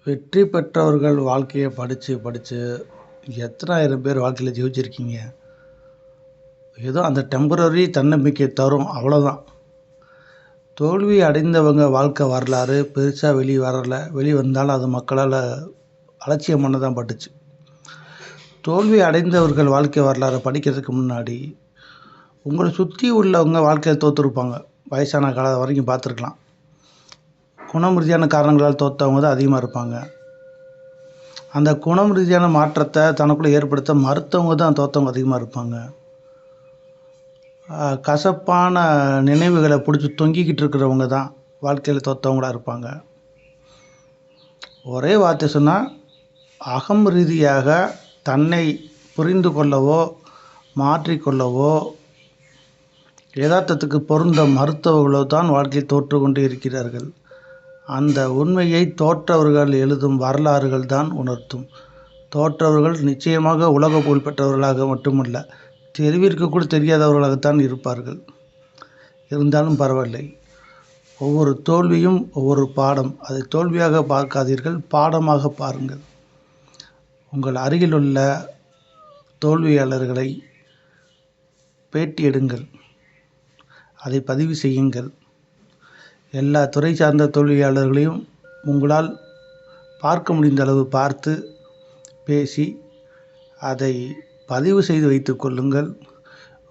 வெற்றி பெற்றவர்கள் வாழ்க்கையை படித்து எத்தனாயிரம் பேர் வாழ்க்கையில் ஜெயிச்சிருக்கீங்க. ஏதோ அந்த டெம்பரரி தன்னம்பிக்கை தரும், அவ்வளோதான். தோல்வி அடைந்தவங்க வாழ்க்கை வரலாறு பெருசாக வெளியே வந்தாலும் அது மக்களால் அலட்சியம் பண்ண தான் பட்டுச்சு. தோல்வி அடைந்தவர்கள் வாழ்க்கை வரலாறை படிக்கிறதுக்கு முன்னாடி உங்களை சுற்றி உள்ளவங்க வாழ்க்கையில் தோற்றுருப்பாங்க. வயசான காலம் வரைக்கும் பார்த்துருக்கலாம். குணம் ரீதியான காரணங்களால் தோற்றவங்க தான் அதிகமாக இருப்பாங்க. அந்த குணம் ரீதியான மாற்றத்தை தனக்குள்ளே ஏற்படுத்த மறுத்தவங்க தான் தோற்றவங்க அதிகமாக இருப்பாங்க. கசப்பான நினைவுகளை பிடிச்சி தொங்கிக்கிட்டு இருக்கிறவங்க தான் வாழ்க்கையில் தோற்றவங்களாக இருப்பாங்க. ஒரே வார்த்தை சொன்னால், அகம் ரீதியாக தன்னை புரிந்து கொள்ளவோ மாற்றிக்கொள்ளவோ யதார்த்தத்துக்கு பொருந்த மறுத்தவர்களோ தான் வாழ்க்கையில் தோற்று கொண்டு இருக்கிறார்கள். அந்த உண்மையை தோற்றவர்கள் எழுதும் வரலாறுகள் தான் உணர்த்தும். தோற்றவர்கள் நிச்சயமாக உலக புகழ் பெற்றவர்களாக மட்டுமல்ல, தெருவிற்கு கூட தெரியாதவர்களாகத்தான் இருப்பார்கள். இருந்தாலும் பரவாயில்லை. ஒவ்வொரு தோல்வியும் ஒவ்வொரு பாடம். அதை தோல்வியாக பார்க்காதீர்கள், பாடமாக பாருங்கள். உங்கள் அருகில் உள்ள தோல்வியாளர்களை பேட்டி எடுங்கள், அதை பதிவு செய்யுங்கள். எல்லா துறை சார்ந்த தோல்வியாளர்களையும் உங்களால் பார்க்க முடிந்த அளவு பார்த்து பேசி அதை பதிவு செய்து வைத்து கொள்ளுங்கள்.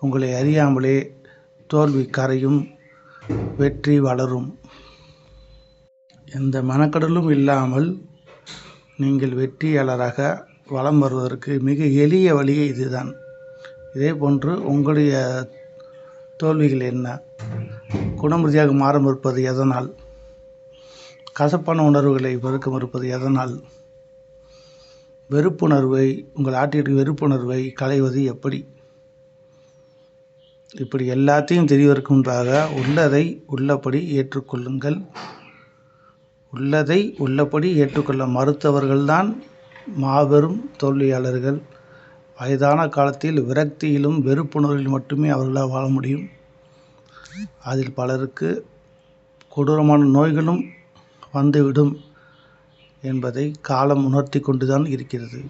உங்களை அறியாமலே தோல்வி கரையும், வெற்றி வளரும். எந்த மனக்கடலும் இல்லாமல் நீங்கள் வெற்றியாளராக வலம் வருவதற்கு மிக எளிய வழியே இதுதான். இதே போன்று உங்களுடைய தோல்விகள் என்ன? குணம் ரீதியாக மாற மறுப்பது எதனால்? கசப்பான உணர்வுகளை வெறுக்க மறுப்பது எதனால்? வெறுப்புணர்வை உங்கள் ஆட்டிற்கு வெறுப்புணர்வை களைவது எப்படி? இப்படி எல்லாத்தையும் தெரியவதற்குன்றாக உள்ளதை உள்ளபடி ஏற்றுக்கொள்ளுங்கள். உள்ளதை உள்ளபடி ஏற்றுக்கொள்ள மறுத்தவர்கள்தான் மாபெரும் தோல்வியாளர்கள். வயதான காலத்தில் விரக்தியிலும் வெறுப்புணர்வில் மட்டுமே அவர்களால் வாழ முடியும். அதில் பலருக்கு கொடூரமான நோய்களும் வந்துவிடும் என்பதை காலம் உணர்த்தி கொண்டுதான் இருக்கிறது.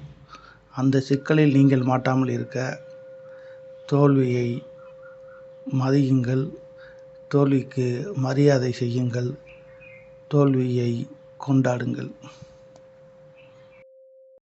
அந்த சிக்கலில் நீங்கள் மாட்டாமல் இருக்க தோல்வியை மதியுங்கள், தோல்விக்கு மரியாதை செய்யுங்கள், தோல்வியை கொண்டாடுங்கள்.